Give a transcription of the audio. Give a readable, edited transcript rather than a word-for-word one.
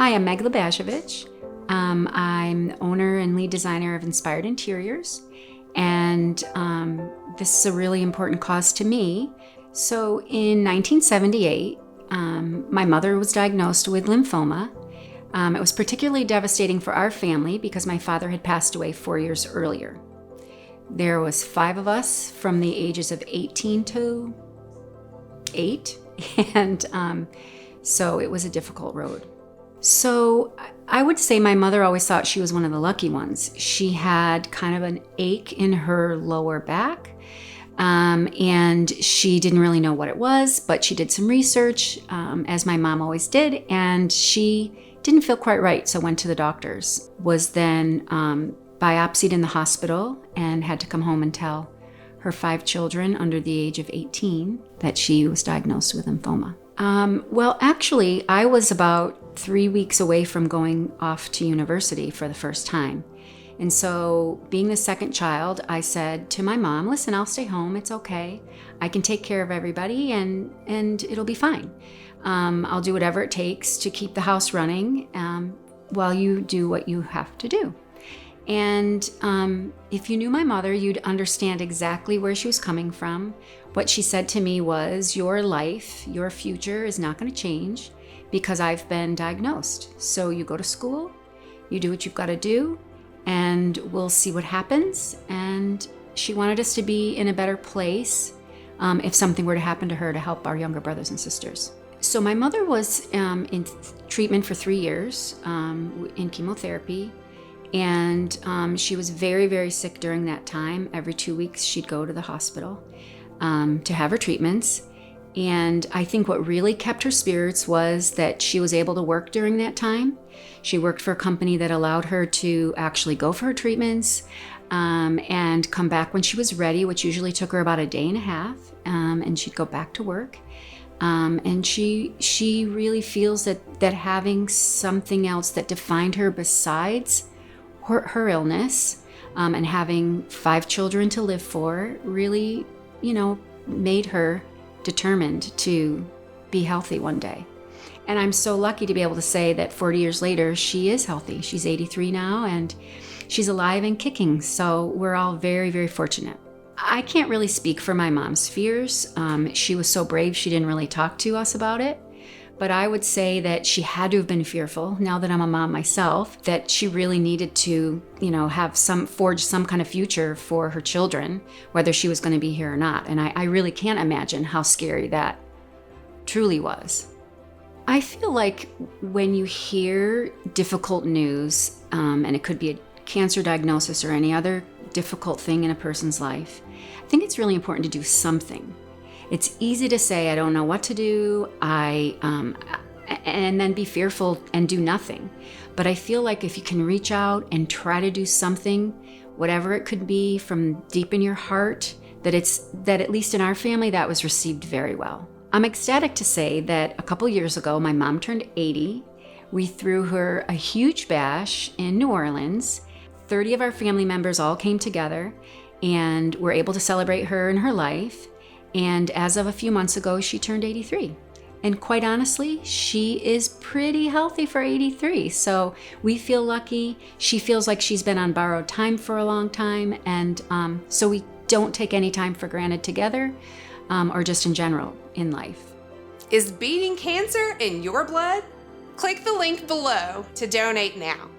Hi, I'm Meg Labaziewicz. I'm the owner and lead designer of Inspired Interiors, and this is a really important cause to me. So in 1978, my mother was diagnosed with lymphoma. It was particularly devastating for our family because my father had passed away 4 years earlier. There was 5 of us from the ages of 18 to 8, and so it was a difficult road. So I would say my mother always thought she was one of the lucky ones. She had kind of an ache in her lower back, and she didn't really know what it was, but she did some research, as my mom always did, and she didn't feel quite right, so went to the doctors. Was then biopsied in the hospital and had to come home and tell her 5 children under the age of 18 that she was diagnosed with lymphoma. Well, actually, I was about 3 weeks away from going off to university for the first time. And so, being the second child, I said to my mom, listen, I'll stay home. It's okay. I can take care of everybody and it'll be fine. I'll do whatever it takes to keep the house running while you do what you have to do. And if you knew my mother, you'd understand exactly where she was coming from. What she said to me was, your life, your future is not going to change because I've been diagnosed. So you go to school, you do what you've got to do, and we'll see what happens. And she wanted us to be in a better place if something were to happen to her, to help our younger brothers and sisters. So my mother was in treatment for 3 years in chemotherapy. And she was very, very sick during that time. Every 2 weeks, she'd go to the hospital to have her treatments. And I think what really kept her spirits was that she was able to work during that time. She worked for a company that allowed her to actually go for her treatments and come back when she was ready, which usually took her about a day and a half. And she'd go back to work. And she really feels that having something else that defined her besides her illness and having 5 children to live for really, made her determined to be healthy one day. And I'm so lucky to be able to say that 40 years later, she is healthy. She's 83 now and she's alive and kicking. So we're all very, very fortunate. I can't really speak for my mom's fears. She was so brave, she didn't really talk to us about it. But I would say that she had to have been fearful, now that I'm a mom myself, that she really needed to, forge some kind of future for her children, whether she was going to be here or not. And I really can't imagine how scary that truly was. I feel like when you hear difficult news, and it could be a cancer diagnosis or any other difficult thing in a person's life, I think it's really important to do something. It's easy to say, I don't know what to do, and then be fearful and do nothing. But I feel like if you can reach out and try to do something, whatever it could be from deep in your heart, that at least in our family, that was received very well. I'm ecstatic to say that a couple years ago, my mom turned 80. We threw her a huge bash in New Orleans. 30 of our family members all came together and were able to celebrate her and her life. And as of a few months ago, she turned 83. And quite honestly, she is pretty healthy for 83. So we feel lucky. She feels like she's been on borrowed time for a long time. And so we don't take any time for granted together or just in general in life. Is beating cancer in your blood? Click the link below to donate now.